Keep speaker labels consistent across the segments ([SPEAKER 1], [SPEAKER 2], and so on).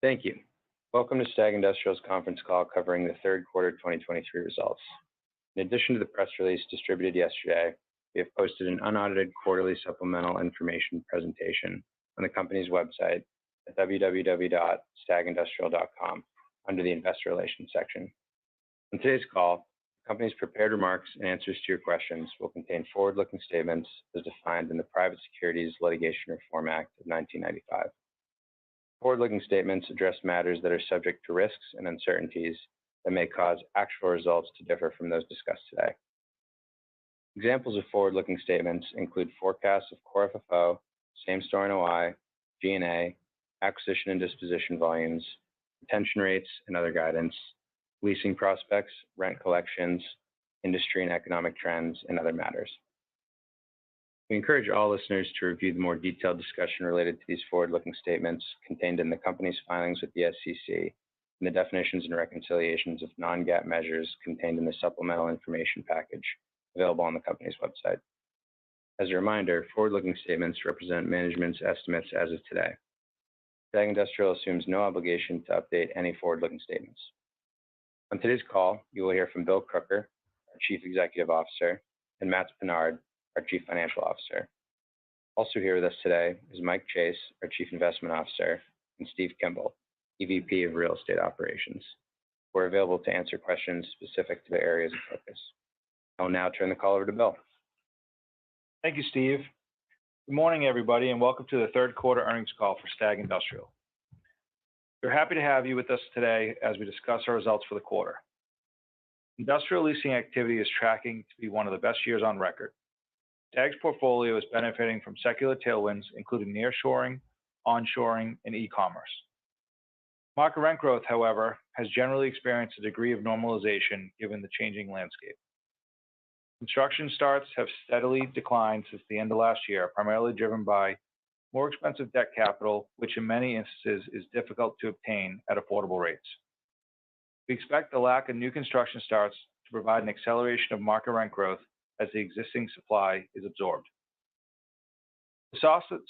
[SPEAKER 1] Thank you. Welcome to Stag Industrial's conference call covering the third quarter 2023 results. In addition to the press release distributed yesterday, we have posted an unaudited quarterly supplemental information presentation on the company's website at www.stagindustrial.com under the Investor Relations section. On today's call, the company's prepared remarks and answers to your questions will contain forward-looking statements as defined in the Private Securities Litigation Reform Act of 1995. Forward-looking statements address matters that are subject to risks and uncertainties that may cause actual results to differ from those discussed today. Examples of forward-looking statements include forecasts of core FFO, same-store NOI, G&A, acquisition and disposition volumes, retention rates and other guidance, leasing prospects, rent collections, industry and economic trends, and other matters. We encourage all listeners to review the more detailed discussion related to these forward-looking statements contained in the company's filings with the SEC and the definitions and reconciliations of non-GAAP measures contained in the supplemental information package available on the company's website. As a reminder, forward-looking statements represent management's estimates as of today. Stag Industrial assumes no obligation to update any forward-looking statements. On today's call, you will hear from Bill Crooker, our Chief Executive Officer, and Matt Pinard, our Chief Financial Officer. Also here with us today is Mike Chase, our Chief Investment Officer, and Steve Kimball, EVP of Real Estate Operations, who are available to answer questions specific to their areas of focus. I will now turn the call over to Bill.
[SPEAKER 2] Thank you, Steve. Good morning, everybody, and welcome to the third quarter earnings call for Stag Industrial. We're happy to have you with us today as we discuss our results for the quarter. Industrial leasing activity is tracking to be one of the best years on record. Stag's portfolio is benefiting from secular tailwinds, including nearshoring, onshoring, and e-commerce. Market rent growth, however, has generally experienced a degree of normalization given the changing landscape. Construction starts have steadily declined since the end of last year, primarily driven by more expensive debt capital, which in many instances is difficult to obtain at affordable rates. We expect the lack of new construction starts to provide an acceleration of market rent growth as the existing supply is absorbed. The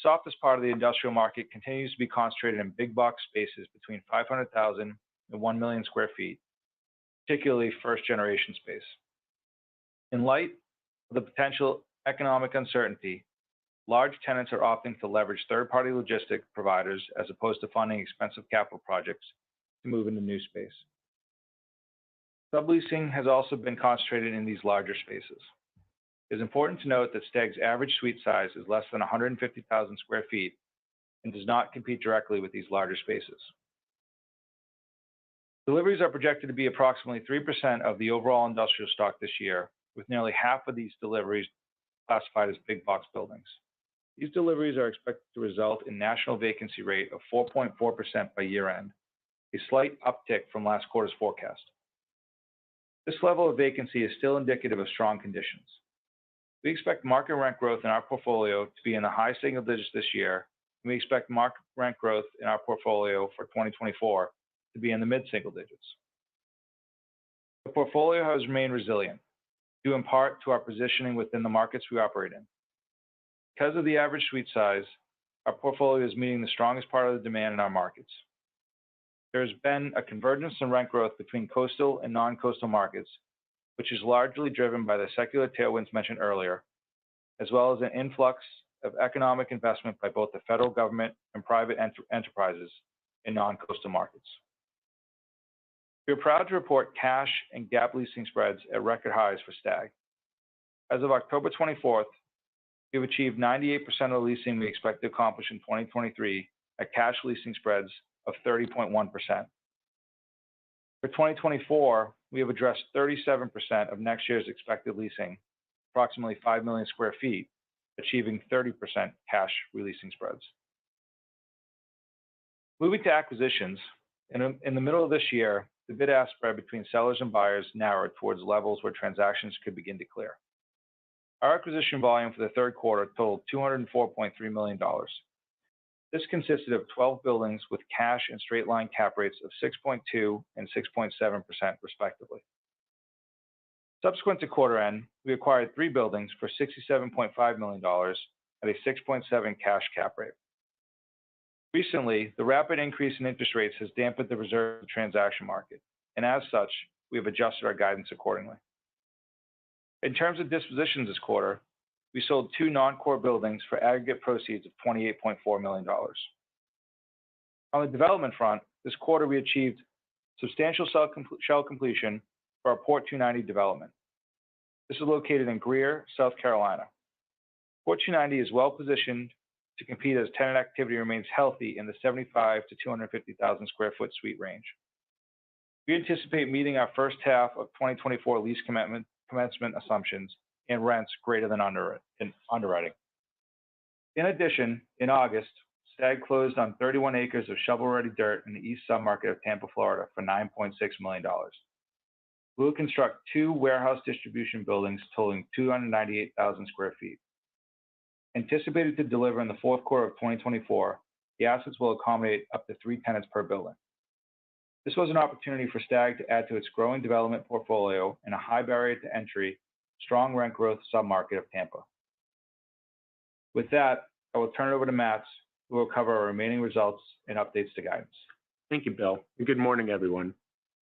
[SPEAKER 2] softest part of the industrial market continues to be concentrated in big box spaces between 500,000 and 1 million square feet, particularly first-generation space. In light of the potential economic uncertainty, large tenants are opting to leverage third-party logistic providers as opposed to funding expensive capital projects to move into new space. Subleasing has also been concentrated in these larger spaces. It is important to note that Stag's average suite size is less than 150,000 square feet and does not compete directly with these larger spaces. Deliveries are projected to be approximately 3% of the overall industrial stock this year, with nearly half of these deliveries classified as big box buildings. These deliveries are expected to result in national vacancy rate of 4.4% by year-end, a slight uptick from last quarter's forecast. This level of vacancy is still indicative of strong conditions. We expect market rent growth in our portfolio to be in the high single digits this year, and we expect market rent growth in our portfolio for 2024 to be in the mid-single digits. The portfolio has remained resilient, due in part to our positioning within the markets we operate in. Because of the average suite size, our portfolio is meeting the strongest part of the demand in our markets. There has been a convergence in rent growth between coastal and non-coastal markets, which is largely driven by the secular tailwinds mentioned earlier, as well as an influx of economic investment by both the federal government and private enterprises in non-coastal markets. We are proud to report cash and GAAP leasing spreads at record highs for Stag. As of October 24th, we have achieved 98% of the leasing we expect to accomplish in 2023 at cash leasing spreads of 30.1%. For 2024, we have addressed 37% of next year's expected leasing, approximately 5 million square feet, achieving 30% cash releasing spreads. Moving to acquisitions, in the middle of this year, the bid-ask spread between sellers and buyers narrowed towards levels where transactions could begin to clear. Our acquisition volume for the third quarter totaled $204.3 million. This consisted of 12 buildings with cash and straight-line cap rates of 6.2% and 6.7%, respectively. Subsequent to quarter end, we acquired 3 buildings for $67.5 million at a 6.7 cash cap rate. Recently, the rapid increase in interest rates has dampened the reserve transaction market, and as such, we have adjusted our guidance accordingly. In terms of dispositions this quarter, we sold 2 non-core buildings for aggregate proceeds of $28.4 million. On the development front, this quarter we achieved substantial shell completion for our Port 290 development. This is located in Greer, South Carolina. Port 290 is well positioned to compete as tenant activity remains healthy in the 75 to 250,000 square foot suite range. We anticipate meeting our first half of 2024 lease commencement assumptions and rents greater than underwriting. In addition, in August, STAG closed on 31 acres of shovel-ready dirt in the east submarket of Tampa, Florida for $9.6 million. We will construct 2 warehouse distribution buildings totaling 298,000 square feet. Anticipated to deliver in the fourth quarter of 2024, the assets will accommodate up to 3 tenants per building. This was an opportunity for STAG to add to its growing development portfolio in a high barrier to entry, strong rent growth submarket of Tampa. With that, I will turn it over to Matt, who will cover our remaining results and updates to guidance.
[SPEAKER 3] Thank you, Bill, and good morning, everyone.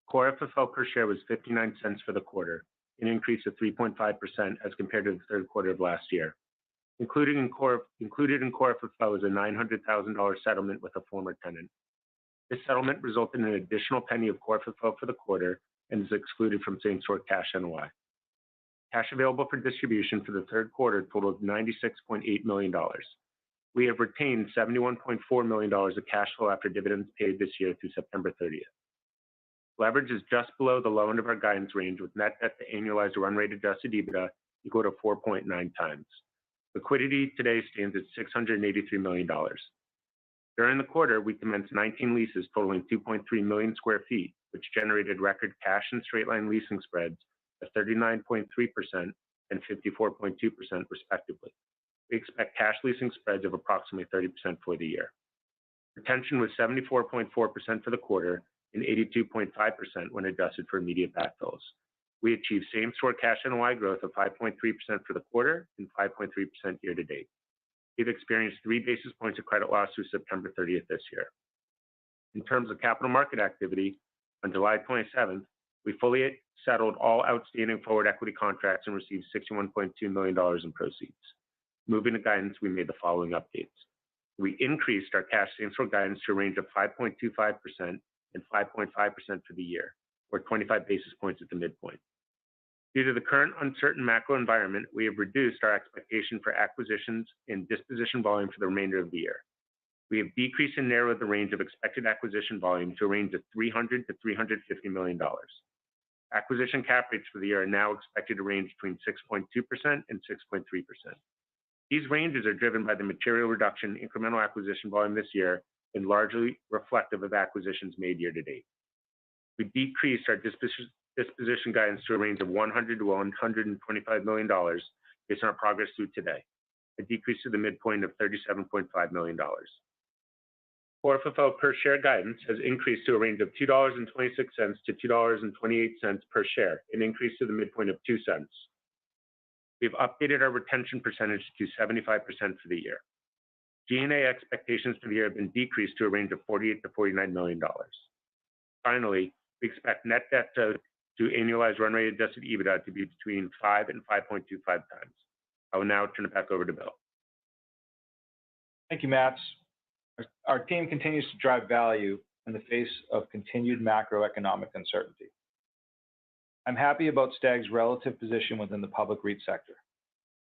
[SPEAKER 3] Core FFO per share was 59 cents for the quarter, an increase of 3.5% as compared to the third quarter of last year. Included in core FFO is a $900,000 settlement with a former tenant. This settlement resulted in an additional penny of core FFO for the quarter and is excluded from same-store cash NOI. Cash available for distribution for the third quarter totaled $96.8 million. We have retained $71.4 million of cash flow after dividends paid this year through September 30th. Leverage is just below the low end of our guidance range, with net debt to annualized run rate adjusted EBITDA equal to 4.9 times. Liquidity today stands at $683 million. During the quarter, we commenced 19 leases totaling 2.3 million square feet, which generated record cash and straight-line leasing spreads of 39.3% and 54.2% respectively. We expect cash leasing spreads of approximately 30% for the year. Retention was 74.4% for the quarter and 82.5% when adjusted for immediate backfills. We achieved same-store cash NOI growth of 5.3% for the quarter and 5.3% year-to-date. We've experienced 3 basis points of credit loss through September 30th this year. In terms of capital market activity, on July 27th, we fully settled all outstanding forward equity contracts and received $61.2 million in proceeds. Moving to guidance, we made the following updates. We increased our cash same-store guidance to a range of 5.25% and 5.5% for the year, or 25 basis points at the midpoint. Due to the current uncertain macro environment, we have reduced our expectation for acquisitions and disposition volume for the remainder of the year. We have decreased and narrowed the range of expected acquisition volume to a range of $300 to $350 million. Acquisition cap rates for the year are now expected to range between 6.2% and 6.3%. These ranges are driven by the material reduction in incremental acquisition volume this year and largely reflective of acquisitions made year to date. We decreased our disposition guidance to a range of $100 to $125 million based on our progress through today, a decrease to the midpoint of $37.5 million. Core FFO per share guidance has increased to a range of $2.26 to $2.28 per share, an increase to the midpoint of 2 cents. We've updated our retention percentage to 75% for the year. G&A expectations for the year have been decreased to a range of $48 to $49 million. Finally, we expect net debt to annualized run rate adjusted EBITDA to be between 5 and 5.25 times. I will now turn it back over to Bill.
[SPEAKER 2] Thank you, Matt. Our team continues to drive value in the face of continued macroeconomic uncertainty. I'm happy about STAG's relative position within the public REIT sector.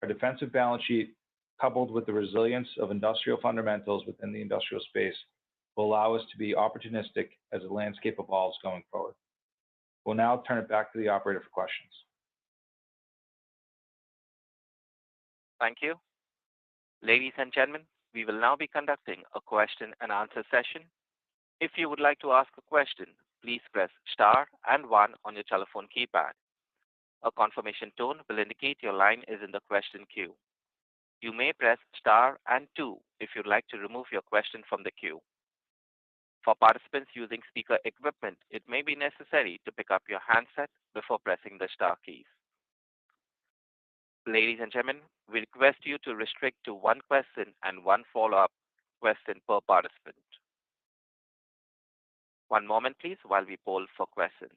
[SPEAKER 2] Our defensive balance sheet, coupled with the resilience of industrial fundamentals within the industrial space, will allow us to be opportunistic as the landscape evolves going forward. We'll now turn it back to the operator for questions.
[SPEAKER 4] Thank you. Ladies and gentlemen, we will now be conducting a question and answer session. If you would like to ask a question, please press star and 1 on your telephone keypad. A confirmation tone will indicate your line is in the question queue. You may press star and 2 if you'd like to remove your question from the queue. For participants using speaker equipment, it may be necessary to pick up your handset before pressing the star keys. Ladies and gentlemen, we request you to restrict to 1 question and 1 follow-up question per participant. One moment, please, while we poll for questions.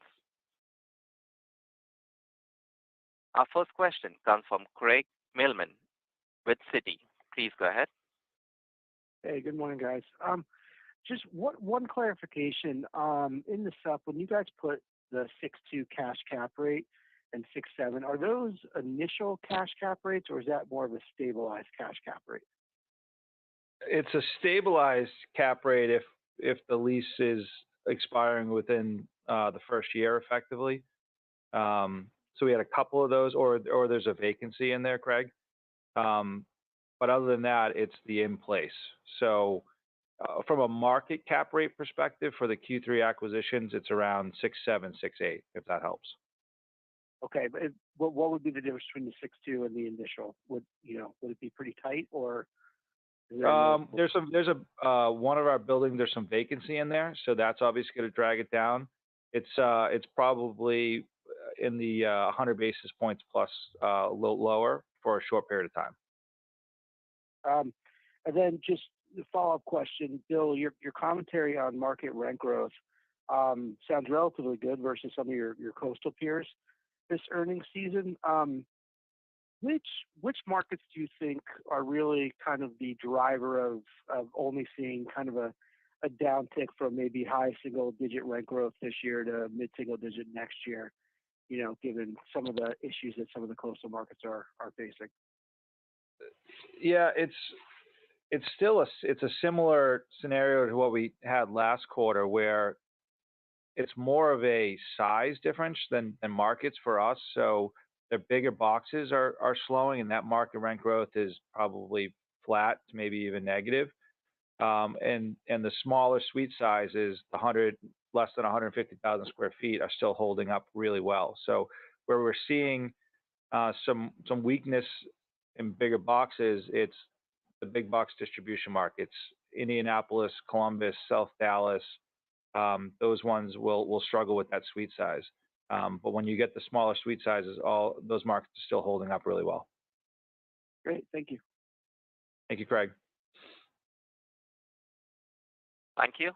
[SPEAKER 4] Our first question comes from Craig Mailman with Citi. Please go ahead.
[SPEAKER 5] Hey, good morning, guys. Just one clarification. In the sup, when you guys put the 6.2 cash cap rate and 6.7, are those initial cash cap rates, or is that more of a stabilized cash cap rate?
[SPEAKER 2] It's a stabilized cap rate if the lease is expiring within the first year, effectively. So we had a couple of those, or there's a vacancy in there, Craig. But other than that, it's the in place. So from a market cap rate perspective for the Q3 acquisitions, it's around 6.7, 6.8, if that helps.
[SPEAKER 5] Okay, but what would be the difference between the 6.2 and the initial? Would it be pretty tight, or?
[SPEAKER 2] There's one of our buildings. There's some vacancy in there, so that's obviously going to drag it down. It's probably in the 100 basis points plus a little lower for a short period of time.
[SPEAKER 5] And then just the follow-up question, Bill, your commentary on market rent growth sounds relatively good versus some of your coastal peers this earnings season. Which markets do you think are really kind of the driver of only seeing kind of a downtick from maybe high single-digit rent growth this year to mid-single-digit next year, given some of the issues that some of the coastal markets are facing?
[SPEAKER 2] Yeah, it's still a similar scenario to what we had last quarter, where it's more of a size difference than markets for us. So the bigger boxes are slowing, and that market rent growth is probably flat to maybe even negative. And the smaller suite sizes, less than 150,000 square feet, are still holding up really well. So where we're seeing some weakness in bigger boxes, it's the big box distribution markets, Indianapolis, Columbus, South Dallas. Those ones will struggle with that suite size. But when you get the smaller suite sizes, all those markets are still holding up really well.
[SPEAKER 5] Great, thank you.
[SPEAKER 2] Thank you, Craig.
[SPEAKER 4] Thank you.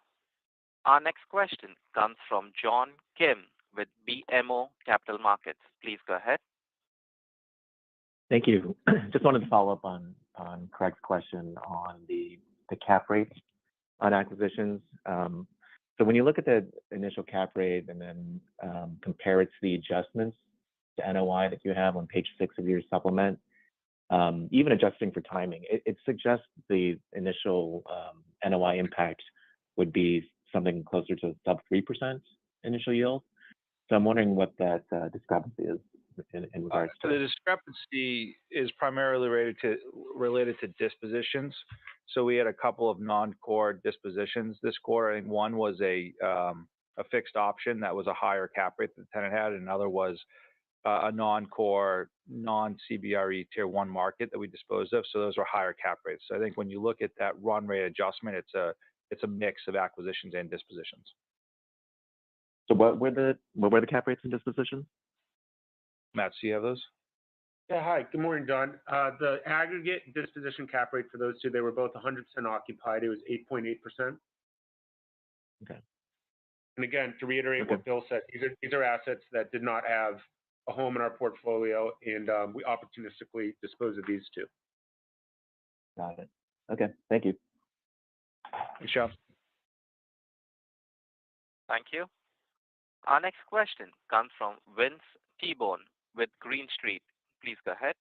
[SPEAKER 4] Our next question comes from John Kim with BMO Capital Markets. Please go ahead.
[SPEAKER 6] Thank you. Just wanted to follow up on Craig's question on the cap rates on acquisitions. So when you look at the initial cap rate and then compare it to the adjustments to NOI that you have on page 6 of your supplement, even adjusting for timing, it suggests the initial NOI impact would be something closer to sub 3% initial yield. So I'm wondering what that discrepancy is in regards to.
[SPEAKER 2] The discrepancy is primarily related to dispositions. So we had a couple of non-core dispositions this quarter. I think one was a fixed option that was a higher cap rate that the tenant had, and another was a non-core, non-CBRE Tier 1 market that we disposed of. So those were higher cap rates. So I think when you look at that run rate adjustment, it's a mix of acquisitions and dispositions.
[SPEAKER 6] So what were the cap rates and dispositions?
[SPEAKER 2] Matt, do you have those?
[SPEAKER 3] Yeah, hi. Good morning, John. The aggregate disposition cap rate for those two, they were both 100% occupied. It was 8.8%.
[SPEAKER 6] Okay.
[SPEAKER 3] And again, to reiterate what Bill said, these are assets that did not have a home in our portfolio, and we opportunistically disposed of these two.
[SPEAKER 6] Got it. Okay, thank you.
[SPEAKER 2] Thanks, John.
[SPEAKER 4] Thank you. Our next question comes from Vince Tibone with Green Street. Please go ahead.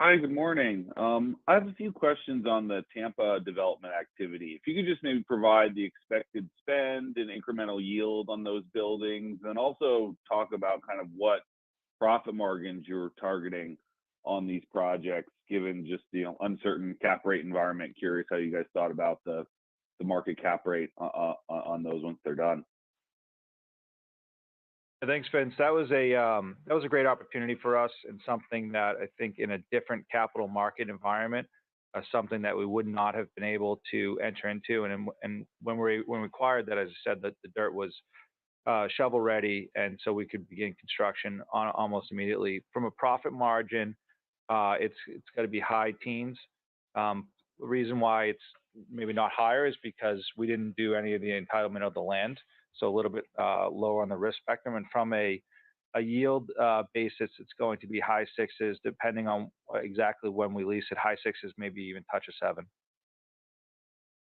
[SPEAKER 7] Hi, good morning. I have a few questions on the Tampa development activity. If you could just maybe provide the expected spend and incremental yield on those buildings, and also talk about kind of what profit margins you're targeting on these projects, given just the uncertain cap rate environment. Curious how you guys thought about the market cap rate on those once they're done.
[SPEAKER 2] Thanks, Vince. That was a great opportunity for us, and something that I think in a different capital market environment, something that we would not have been able to enter into. And when we acquired that, as I said, that the dirt was shovel ready, and so we could begin construction on almost immediately. From a profit margin, it's got to be high teens. The reason why it's maybe not higher is because we didn't do any of the entitlement of the land, so a little bit lower on the risk spectrum. And from a yield basis, it's going to be high sixes, depending on exactly when we lease it. High sixes, maybe even touch a 7.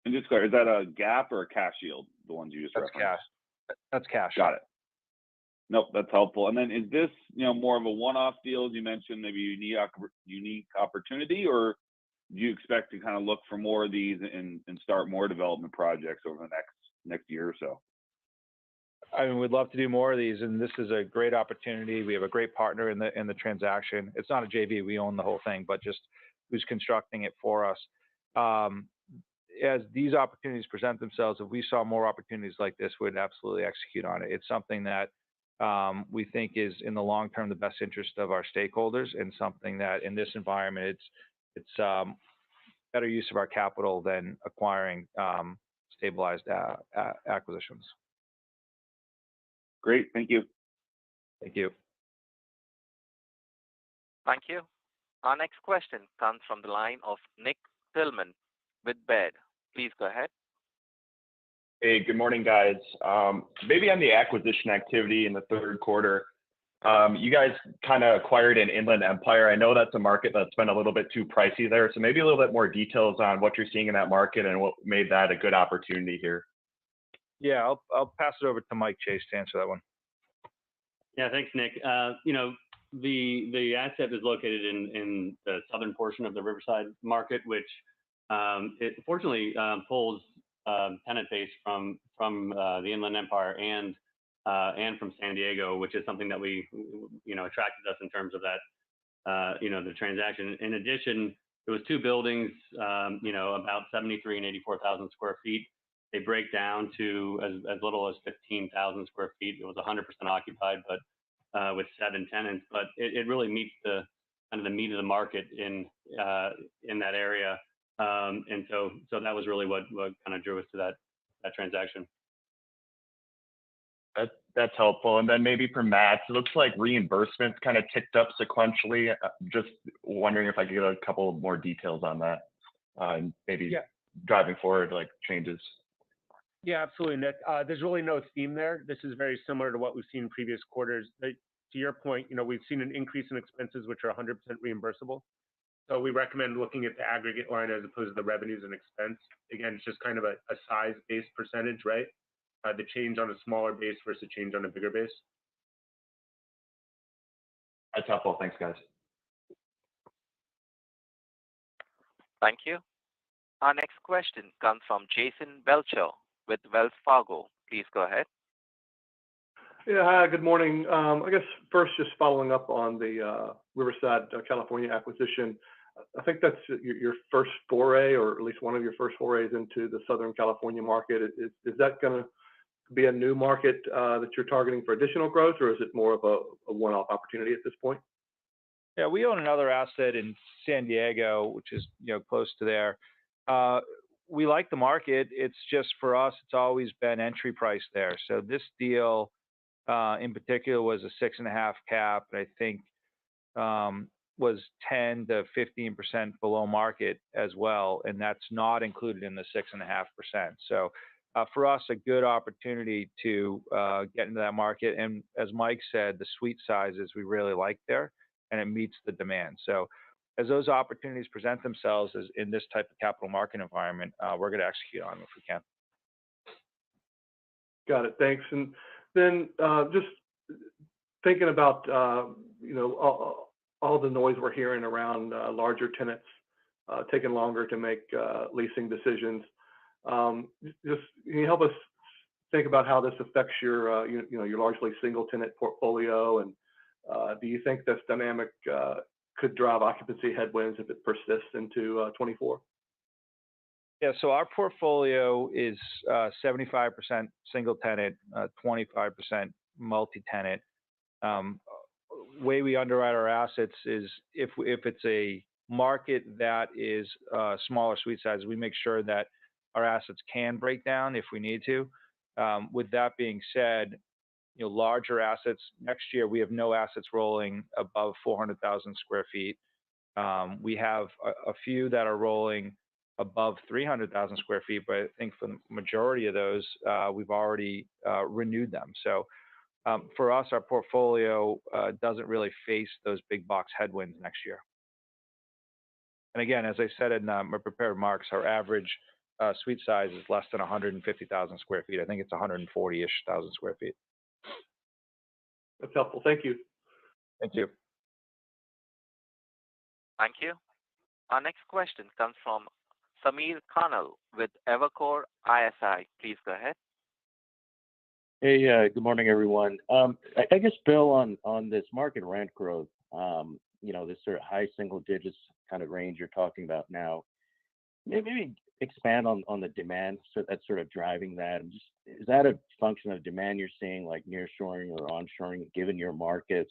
[SPEAKER 7] And just clear, is that a GAAP or a cash yield, the ones you just
[SPEAKER 2] That's
[SPEAKER 7] referenced?
[SPEAKER 2] cash. That's cash.
[SPEAKER 7] Got it. Nope, that's helpful. And then is this, more of a one-off deal, as you mentioned, maybe unique opportunity, or do you expect to kind of look for more of these and start more development projects over the next year or so?
[SPEAKER 2] I mean, we'd love to do more of these, and this is a great opportunity. We have a great partner in the transaction. It's not a JV; we own the whole thing, but just who's constructing it for us. As these opportunities present themselves, if we saw more opportunities like this, we'd absolutely execute on it. It's something that we think is in the long term the best interest of our stakeholders, and something that in this environment it's better use of our capital than acquiring stabilized acquisitions.
[SPEAKER 7] Great, thank you.
[SPEAKER 2] Thank you.
[SPEAKER 4] Thank you. Our next question comes from the line of Nick Tillman with Baird. Please go ahead.
[SPEAKER 8] Hey, good morning, guys. Maybe on the acquisition activity in the third quarter, you guys kind of acquired an Inland Empire. I know that's a market that's been a little bit too pricey there, so maybe a little bit more details on what you're seeing in that market and what made that a good opportunity here.
[SPEAKER 2] Yeah, I'll pass it over to Mike Chase to answer that one.
[SPEAKER 9] Yeah, thanks, Nick. The asset is located in the southern portion of the Riverside market, which it fortunately pulls tenant base from the Inland Empire and from San Diego, which is something that we attracted us in terms of that the transaction. In addition, there was 2 buildings, about 73 and 84,000 square feet. They break down to as little as 15,000 square feet. It was 100% occupied, but with 7 tenants. But it really meets the kind of the meat of the market in that area. And so that was really what kind of drew us to that transaction.
[SPEAKER 8] That's helpful. And then maybe for Matt, it looks like reimbursements kind of ticked up sequentially. Just wondering if I could get a couple more details on that, and maybe driving forward, like changes.
[SPEAKER 3] Yeah, absolutely, Nick. There's really no theme there. This is very similar to what we've seen in previous quarters. To your point, we've seen an increase in expenses, which are 100% reimbursable. So we recommend looking at the aggregate line as opposed to the revenues and expense. Again, it's just kind of a size-based percentage, right? The change on a smaller base versus change on a bigger base.
[SPEAKER 8] That's helpful. Thanks, guys.
[SPEAKER 4] Thank you. Our next question comes from Jason Belcher with Wells Fargo. Please go ahead.
[SPEAKER 10] Yeah, hi, good morning. I guess first, just following up on the Riverside, California acquisition. I think that's your first foray, or at least one of your first forays into the Southern California market. Is that going to be a new market that you're targeting for additional growth, or is it more of a one-off opportunity at this point?
[SPEAKER 2] Yeah, we own another asset in San Diego, which is close to there. We like the market. It's just for us, it's always been entry price there. So this deal in particular was a 6.5 cap, and I think was 10 to 15% below market as well, and that's not included in the 6.5%. So for us, a good opportunity to get into that market. And as Mike said, the suite sizes we really like there, and it meets the demand. So as those opportunities present themselves as in this type of capital market environment, we're going to execute on them if we can.
[SPEAKER 10] Got it. Thanks. And then just thinking about all the noise we're hearing around larger tenants taking longer to make leasing decisions. Just can you help us think about how this affects your your largely single tenant portfolio, and do you think this dynamic could drive occupancy headwinds if it persists into 24?
[SPEAKER 2] Yeah, so our portfolio is 75% single tenant, 25% multi-tenant. Way we underwrite our assets is if it's a market that is smaller suite size, we make sure that our assets can break down if we need to. With that being said, larger assets, next year we have no assets rolling above 400,000 square feet. We have a few that are rolling above 300,000 square feet, but I think for the majority of those, we've already renewed them. So for us, our portfolio doesn't really face those big box headwinds next year. And again, as I said in my prepared remarks, our average suite size is less than 150,000 square feet. I think it's 140-ish thousand square feet.
[SPEAKER 10] That's helpful. Thank you.
[SPEAKER 2] Thank you.
[SPEAKER 4] Thank you. Our next question comes from Samir Khanal with Evercore ISI. Please go ahead.
[SPEAKER 11] Hey, good morning, everyone. I guess, Bill, on this market rent growth, this sort of high single digits kind of range you're talking about now, maybe expand on the demand that's sort of driving that. And just, is that a function of demand you're seeing, like nearshoring or onshoring, given your markets?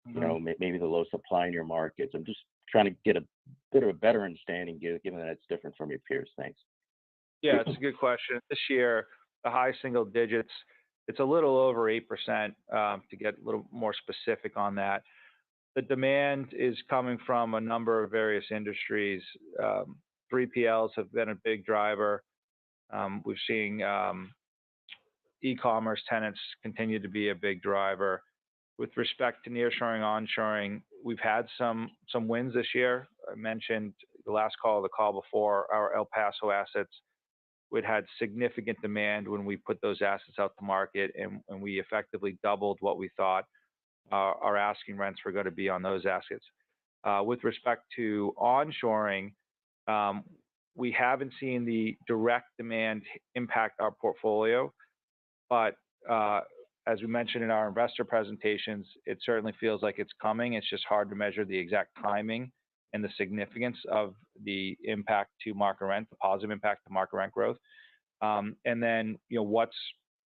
[SPEAKER 11] Maybe the low supply in your markets. I'm just trying to get a bit of a better understanding, given that it's different from your peers. Thanks.
[SPEAKER 2] Yeah, it's a good question. This year, the high single digits, it's a little over 8%, to get a little more specific on that. The demand is coming from a number of various industries. 3PLs have been a big driver. We've seen e-commerce tenants continue to be a big driver. With respect to nearshoring, onshoring, we've had some wins this year. I mentioned the last call, the call before, our El Paso assets. We'd had significant demand when we put those assets out to market, and we effectively doubled what we thought our asking rents were going to be on those assets. With respect to onshoring, we haven't seen the direct demand impact our portfolio, but as we mentioned in our investor presentations, it certainly feels like it's coming. It's just hard to measure the exact timing and the significance of the impact to market rent, the positive impact to market rent growth. And then,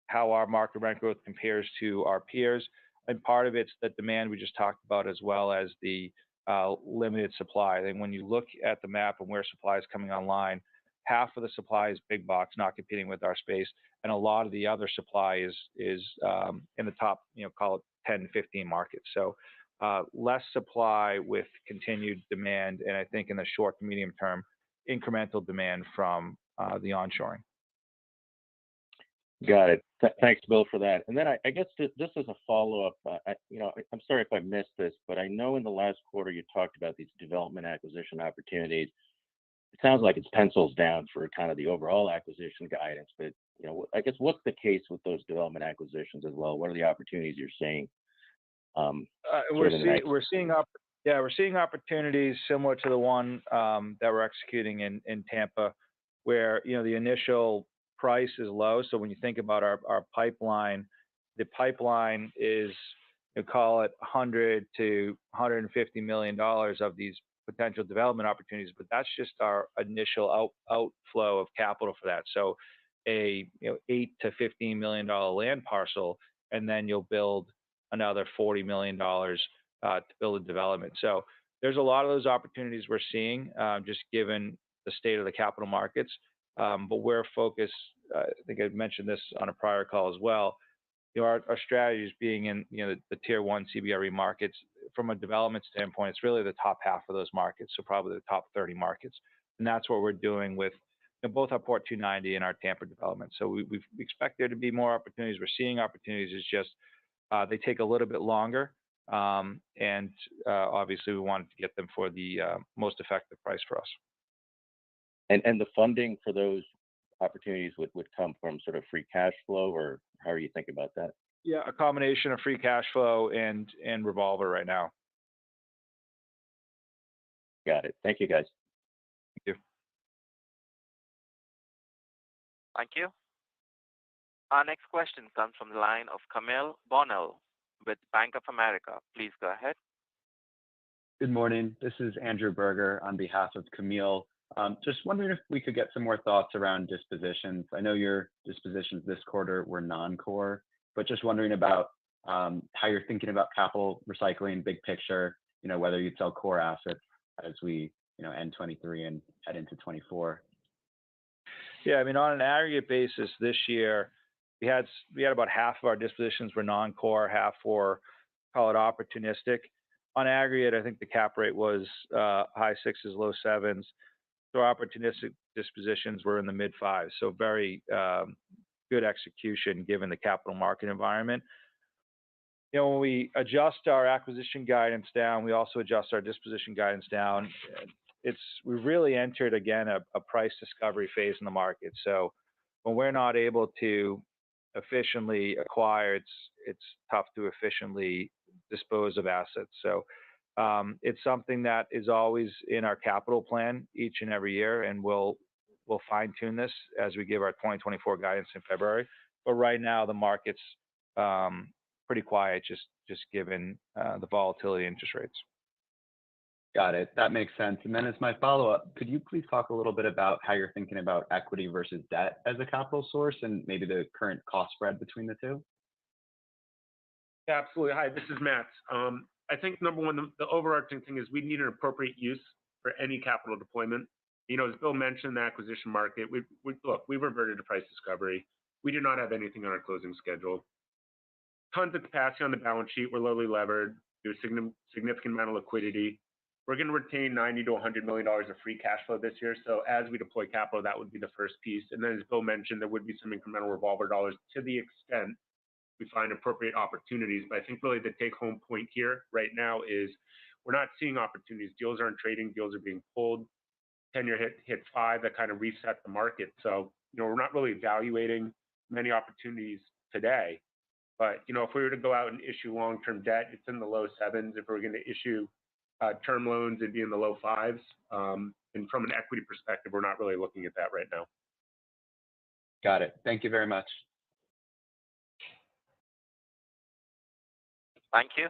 [SPEAKER 2] how our market rent growth compares to our peers. And part of it's the demand we just talked about, as well as the limited supply. And when you look at the map and where supply is coming online, half of the supply is big box, not competing with our space, and a lot of the other supply is in the top, call it 10, 15 markets. So less supply with continued demand, and I think in the short to medium term, incremental demand from the onshoring.
[SPEAKER 11] Got it. Thanks, Bill, for that. And then I guess this is a follow-up. I'm sorry if I missed this, but I know in the last quarter you talked about these development acquisition opportunities. It sounds like it's pencils down for kind of the overall acquisition guidance, but I guess what's the case with those development acquisitions as well? What are the opportunities you're seeing?
[SPEAKER 2] We're seeing opportunities similar to the one that we're executing in Tampa, where the initial price is low. So when you think about our pipeline, the pipeline is, call it $100 to $150 million of these potential development opportunities, but that's just our initial outflow of capital for that. So $8 to $15 million land parcel, and then you'll build another $40 million to build a development. So there's a lot of those opportunities we're seeing, just given the state of the capital markets. But we're focused, I think I mentioned this on a prior call as well, our strategy is being in the tier 1 CBRE markets. From a development standpoint, it's really the top half of those markets, so probably the top 30 markets. And that's what we're doing with both our Port 290 and our Tampa development. So we expect there to be more opportunities. We're seeing opportunities. It's just they take a little bit longer. And obviously, we wanted to get them for the most effective price for us.
[SPEAKER 11] And the funding for those opportunities would come from sort of free cash flow, or how are you thinking about that?
[SPEAKER 2] Yeah, a combination of free cash flow and revolver right now.
[SPEAKER 11] Got it. Thank you, guys.
[SPEAKER 2] Thank you.
[SPEAKER 4] Thank you. Our next question comes from the line of Camille Bonnell with Bank of America. Please go ahead.
[SPEAKER 12] Good morning. This is Andrew Berger on behalf of Camille. Just wondering if we could get some more thoughts around dispositions. I know your dispositions this quarter were non-core, but just wondering about how you're thinking about capital recycling, big picture, whether you'd sell core assets as we, end 23 and head into 24.
[SPEAKER 2] Yeah, I mean, on an aggregate basis this year, we had about half of our dispositions were non-core, half were, call it opportunistic. On aggregate, I think the cap rate was high sixes, low sevens. So opportunistic dispositions were in the mid fives. So very good execution given the capital market environment. You know, when we adjust our acquisition guidance down, we also adjust our disposition guidance down. We've really entered again a price discovery phase in the market. So when we're not able to efficiently acquire, it's tough to efficiently dispose of assets. So it's something that is always in our capital plan each and every year, and we'll fine tune this as we give our 2024 guidance in February. But right now the market's pretty quiet, just given the volatility in interest rates.
[SPEAKER 12] Got it. That makes sense. And then as my follow-up, could you please talk a little bit about how you're thinking about equity versus debt as a capital source and maybe the current cost spread between the two?
[SPEAKER 3] Yeah, absolutely. Hi, this is Matt. I think number one, the overarching thing is we need an appropriate use for any capital deployment. You know, as Bill mentioned, the acquisition market, we reverted to price discovery. We do not have anything on our closing schedule. Tons of capacity on the balance sheet. We're lowly levered. There's significant amount of liquidity. We're going to retain $90 to $100 million of free cash flow this year. So as we deploy capital, that would be the first piece. And then as Bill mentioned, there would be some incremental revolver dollars to the extent we find appropriate opportunities. But I think really the take-home point here right now is we're not seeing opportunities. Deals aren't trading. Deals are being pulled. 10-year hit 5. That kind of reset the market. So, you know, we're not really evaluating many opportunities today. But, you know, if we were to go out and issue long-term debt, it's in the low 7s. If we're going to issue term loans, it'd be in the low 5s. And from an equity perspective, we're not really looking at that right now.
[SPEAKER 12] Got it. Thank you very much.
[SPEAKER 4] Thank you.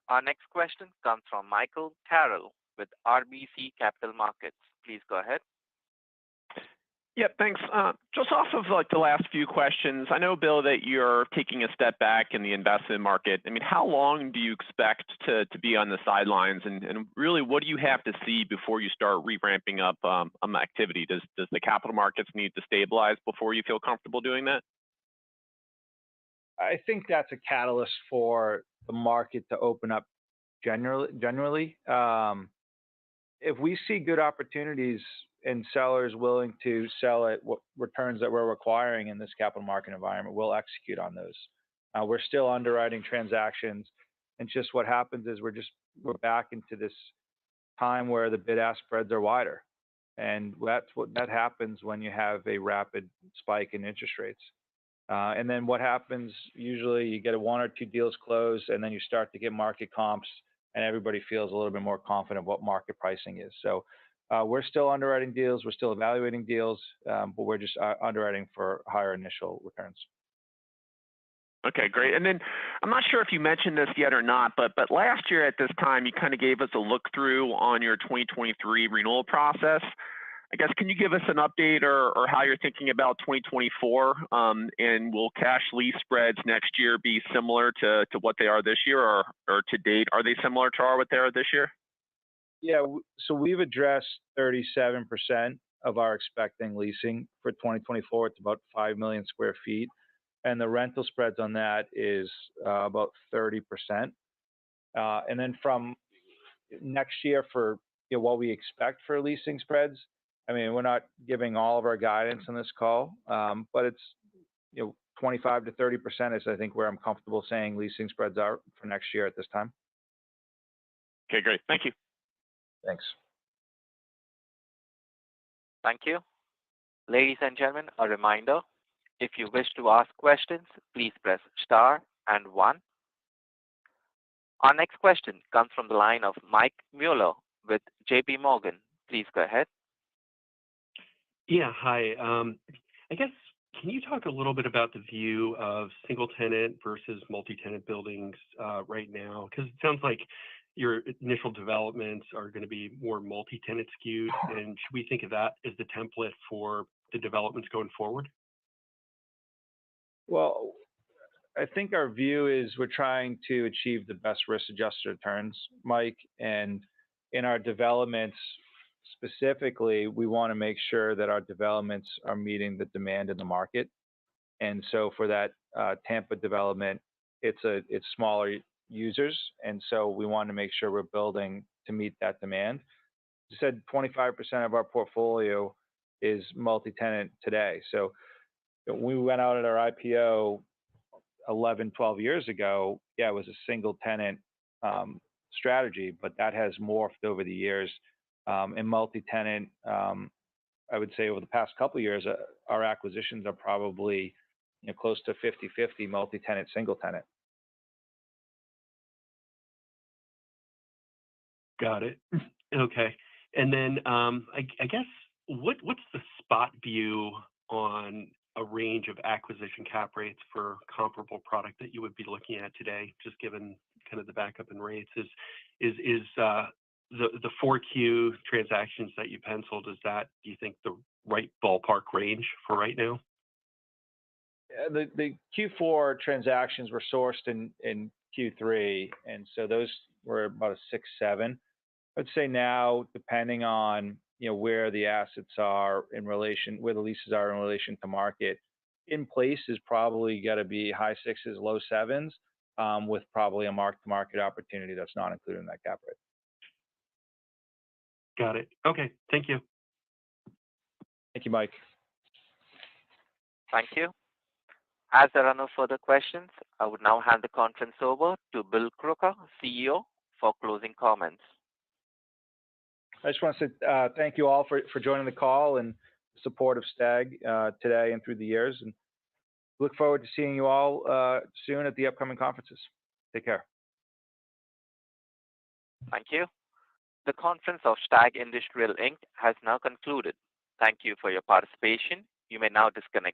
[SPEAKER 4] Our next question comes from Michael Carroll with RBC Capital Markets. Please go ahead.
[SPEAKER 13] Yeah, thanks. Just off of like the last few questions, I know, Bill, that you're taking a step back in the investment market. I mean, how long do you expect to be on the sidelines? And really, what do you have to see before you start re-ramping up activity? Does the capital markets need to stabilize before you feel comfortable doing that?
[SPEAKER 2] I think that's a catalyst for the market to open up generally. If we see good opportunities and sellers willing to sell at what returns that we're requiring in this capital market environment, we'll execute on those. We're still underwriting transactions, and just what happens is we're back into this time where the bid-ask spreads are wider, and that happens when you have a rapid spike in interest rates. And then what happens? Usually, you get 1 or 2 deals closed, and then you start to get market comps, and everybody feels a little bit more confident what market pricing is. So we're still underwriting deals, we're still evaluating deals, but we're just underwriting for higher initial returns.
[SPEAKER 13] Okay, great. And then I'm not sure if you mentioned this yet or not, but last year at this time, you kind of gave us a look through on your 2023 renewal process. I guess, can you give us an update or how you're thinking about 2024? And will cash lease spreads next year be similar to what they are this year, or to date, are they similar to what they are this year?
[SPEAKER 2] Yeah, so we've addressed 37% of our expecting leasing for 2024. It's about 5 million square feet. And the rental spreads on that is about 30%. And then from next year for what we expect for leasing spreads, I mean, we're not giving all of our guidance on this call, but it's 25 to 30% is, I think, where I'm comfortable saying leasing spreads are for next year at this time.
[SPEAKER 13] Okay, great. Thank you.
[SPEAKER 2] Thanks.
[SPEAKER 4] Thank you. Ladies and gentlemen, a reminder, if you wish to ask questions, please press star and 1. Our next question comes from the line of Mike Mueller with JP Morgan. Please go ahead.
[SPEAKER 14] Yeah, hi. I guess, can you talk a little bit about the view of single-tenant versus multi-tenant buildings right now? Because it sounds like your initial developments are going to be more multi-tenant skewed, and should we think of that as the template for the developments going forward?
[SPEAKER 2] Well, I think our view is we're trying to achieve the best risk-adjusted returns, Mike, and in our developments, specifically, we want to make sure that our developments are meeting the demand in the market. And so for that Tampa development, it's smaller users. And so we want to make sure we're building to meet that demand. I said 25% of our portfolio is multi-tenant today. So when we went out at our IPO 11, 12 years ago, yeah, it was a single tenant strategy, but that has morphed over the years. And multi-tenant, I would say over the past couple of years, our acquisitions are probably close to 50-50 multi-tenant, single tenant.
[SPEAKER 14] Got it. Okay. And then I guess what's the spot view on a range of acquisition cap rates for comparable product that you would be looking at today, just given kind of the backup in rates? Is the 4Q transactions that you penciled, is that, do you think, the right ballpark range for right now?
[SPEAKER 2] The Q4 transactions were sourced in Q3, and so those were about a 6-7. I'd say now, depending on where the assets are in relation, where the leases are in relation to market, in place is probably got to be high 6s, low 7s, with probably a mark-to-market opportunity that's not included in that cap rate.
[SPEAKER 14] Got it. Okay. Thank you.
[SPEAKER 2] Thank you, Mike.
[SPEAKER 4] Thank you. As there are no further questions, I would now hand the conference over to Bill Crooker, CEO, for closing comments.
[SPEAKER 2] I just want to say thank you all for joining the call and support of STAG today and through the years. And look forward to seeing you all soon at the upcoming conferences. Take care.
[SPEAKER 4] Thank you. The conference of STAG Industrial Inc. has now concluded. Thank you for your participation. You may now disconnect.